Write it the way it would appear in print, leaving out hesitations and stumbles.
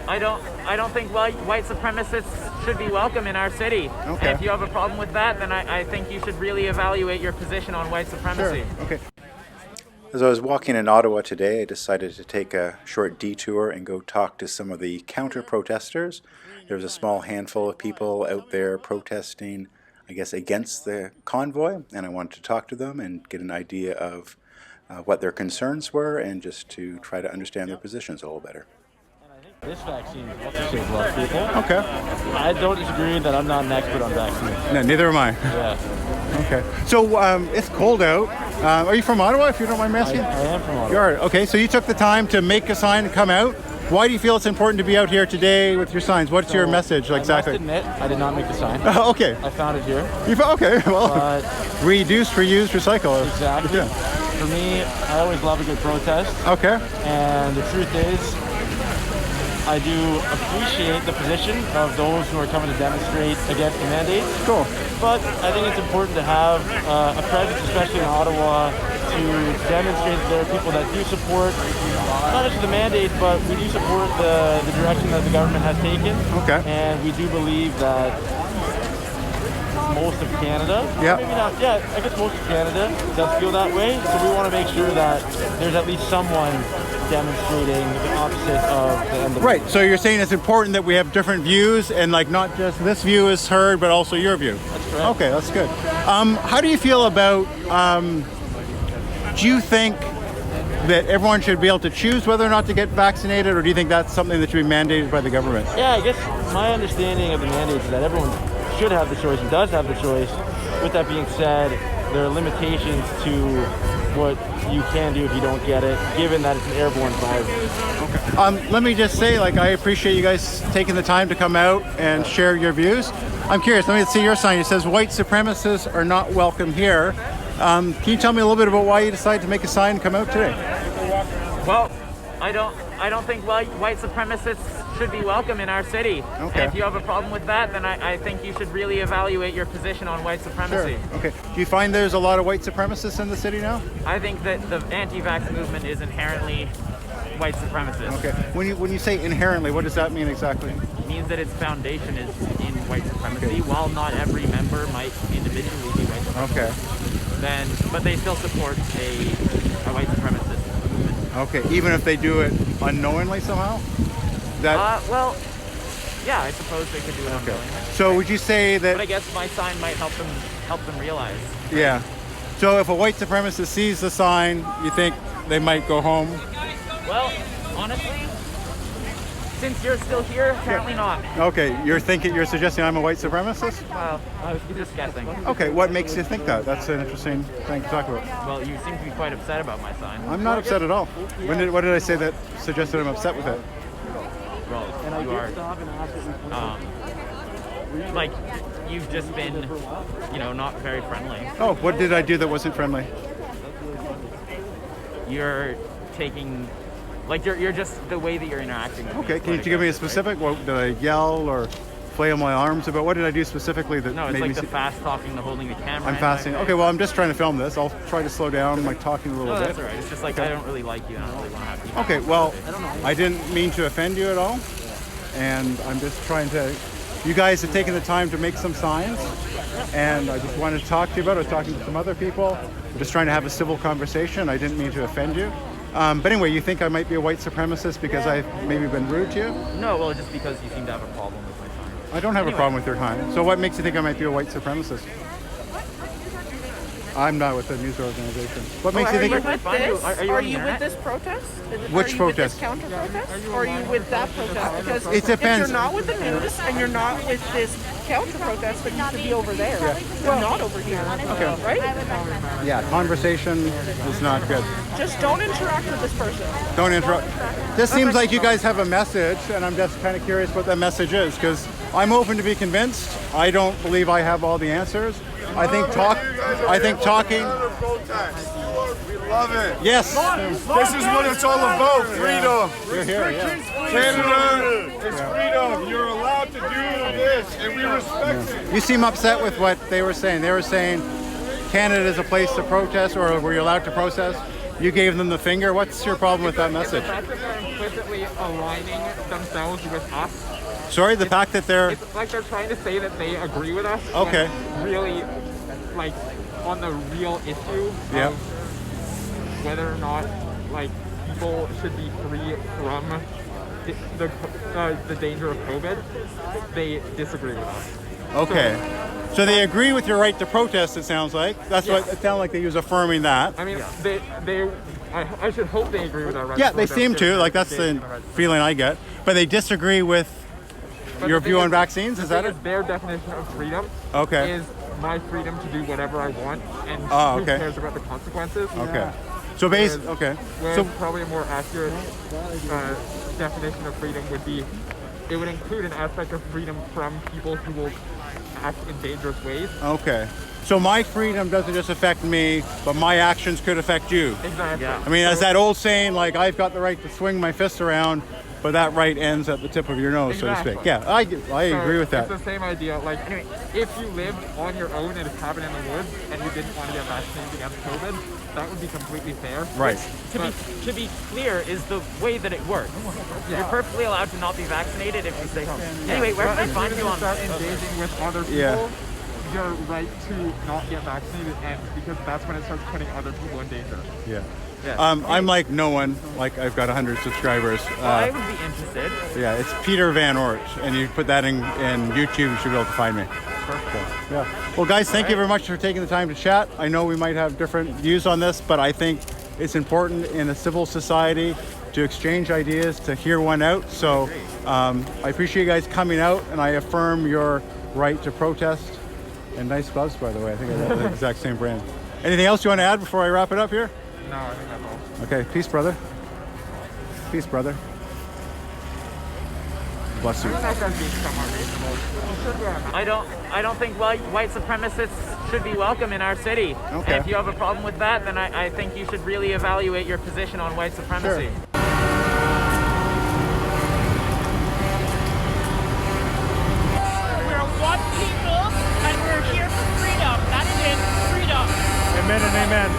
I don't think white supremacists should be welcome in our city. Okay. And if you have a problem with that, then I think you should really evaluate your position on white supremacy. Sure. Okay. As I was walking in Ottawa today, I decided to take a short detour and go talk to some of the counter-protesters. There was a small handful of people out there protesting, I guess, against the convoy, and I wanted to talk to them and get an idea of what their concerns were and just to try to understand their positions a little better. This vaccine helps to save a lot of people. Okay. I don't disagree that I'm not an expert on vaccines. No, neither am I. Yeah. Okay. So it's cold out. Are you from Ottawa, if you don't mind me asking? I am from Ottawa. You are. Okay, so you took the time to make a sign and come out. Why do you feel it's important to be out here today with your signs? What's your message exactly? I must admit, I did not make the sign. Okay. I found it here. Okay, well, But reduce, reuse, recycle. exactly. Yeah. For me, I always love a good protest. Okay. And the truth is, I do appreciate the position of those who are coming to demonstrate against the mandates. Cool. But I think it's important to have a presence, especially in Ottawa, to demonstrate that there are people that do support not just the mandate, but we do support the direction that the government has taken. Okay. And we do believe that most of Canada, Yeah. maybe not, yeah, I guess most of Canada does feel that way. So we want to make sure that there's at least someone demonstrating the opposite of the end of Right, so you're saying it's important that we have different views and like not just this view is heard, but also your view. That's correct. Okay, that's good. How do you feel about, do you think that everyone should be able to choose whether or not to get vaccinated, or do you think that's something that should be mandated by the government? Yeah, I guess my understanding of the mandates is that everyone should have the choice and does have the choice. With that being said, there are limitations to what you can do if you don't get it, given that it's an airborne virus. Let me just say, like, I appreciate you guys taking the time to come out and share your views. I'm curious, let me see your sign. It says white supremacists are not welcome here. Can you tell me a little bit about why you decided to make a sign and come out today? Well, I don't think white supremacists should be welcome in our city. Okay. And if you have a problem with that, then I think you should really evaluate your position on white supremacy. Okay. Do you find there's a lot of white supremacists in the city now? I think that the anti-vax movement is inherently white supremacist. Okay. When you say inherently, what does that mean exactly? It means that its foundation is in white supremacy. While not every member might individually be white supremacist, but they still support a white supremacist movement. Okay. Even if they do it unknowingly somehow? Well, yeah, I suppose they could do it unknowingly. So would you say that? But I guess my sign might help them realize. Yeah. So if a white supremacist sees the sign, you think they might go home? Well, honestly, since you're still here, apparently not. Okay, you're suggesting I'm a white supremacist? Well, I was just guessing. Okay, what makes you think that? That's an interesting thing to talk about. Well, you seem to be quite upset about my sign. I'm not upset at all. What did I say that suggested I'm upset with it? Well, you are. Like, you've just been, not very friendly. Oh, what did I do that wasn't friendly? You're taking, like, you're just the way that you're interacting with me. Okay, can you give me a specific? What did I yell or flail my arms about? What did I do specifically that No, it's made like me the fast talking, the holding the camera. I'm fasting. Okay, well, I'm just trying to film this. I'll try to slow down my talking a little No, bit. that's all right. It's just like I don't really like you, and I don't really want to have you. Okay, well, I didn't mean to offend you at all, and I'm just trying to. You guys have taken the time to make some signs, and I just wanted to talk to you about it. I was talking to some other people. I'm just trying to have a civil conversation. I didn't mean to offend you. But anyway, you think I might be a white supremacist because I've maybe been rude to you? No, well, just because you seem to have a problem with my sign. I don't have a problem with your kind. So what makes you think I might be a white supremacist? I'm not with the news organization. What makes you think? Are you with this protest? Which are you protest? With this counter protest? Or are you with that protest? Because It depends. if you're not with the news and you're not with this counter protest, then you should be over there. You're not over here. Okay. Right? Yeah, conversation is not good. Just don't interact with this person. Don't interrupt. This seems like you guys have a message, and I'm just kind of curious what that message is, because I'm open to be convinced. I don't believe I have all the answers. I think talking. We love it. Yes. This is what it's all about. Freedom. You're here, yeah. Canada is freedom. You're allowed to do this, and we respect it. You seem upset with what they were saying. They were saying Canada is a place to protest, or were you allowed to protest? You gave them the finger. What's your problem with that message? The fact that they're implicitly aligning themselves with us. Sorry, the fact that they're... It's like they're trying to say that they agree with us. Okay. when Really, like, on the real issue Yep. of whether or not, like, people should be free from the danger of COVID, they disagree with us. Okay. So they agree with your right to protest, it sounds like. That's what it sounded like they was affirming that. I mean, I should hope they agree with our right Yeah, to they protest seem if to. they're Like, that's the engaging in right to feeling I get. But they disagree with But your the thing view on is- vaccines? Is that thing it? is their definition of freedom Okay. is my freedom to do whatever I want, and Oh, who okay. cares about the consequences? Okay. So basically, okay. Whereas So probably a more accurate definition of freedom would be, it would include an aspect of freedom from people who will act in dangerous ways. okay. So my freedom doesn't just affect me, but my actions could affect you. Exactly. I mean, as that old saying, like, I've got the right to swing my fist around, but that right ends at the tip of your nose, so to speak. Exactly. Yeah, I agree with that. It's the same idea. Like, anyway, if you lived on your own in a cabin in the woods and you didn't want to get vaccinated against COVID, that would be completely fair. Right. To be clear, is the way that it works. You're perfectly allowed to not be vaccinated if you stay home. Anyway, where can I find you on? Start engaging with other people, Yeah. your right to not get vaccinated ends, because that's when it starts putting other people in danger. Yeah. I'm like no one. Like, I've got 100 subscribers. I would be interested. Yeah, it's Peter Van Ort, and you put that in YouTube, you should be able to find me. Perfect. Yeah. Well, guys, thank you very much for taking the time to chat. I know we might have different views on this, but I think it's important in a civil society to exchange ideas, to hear one out. So I appreciate you guys coming out, and I affirm your right to protest. And nice gloves, by the way. I think I got the exact same brand. Anything else you want to add before I wrap it up here? No, I think that's all. Okay, peace, brother. Peace, brother. Bless you. That guy's being somewhat reasonable. You should wear a mask. I don't think white supremacists should be welcome in our city. Okay. And if you have a problem with that, then I think you should really evaluate your position on white supremacy. Sure. We're one people and we're here for freedom. That is it, freedom. Amen and amen.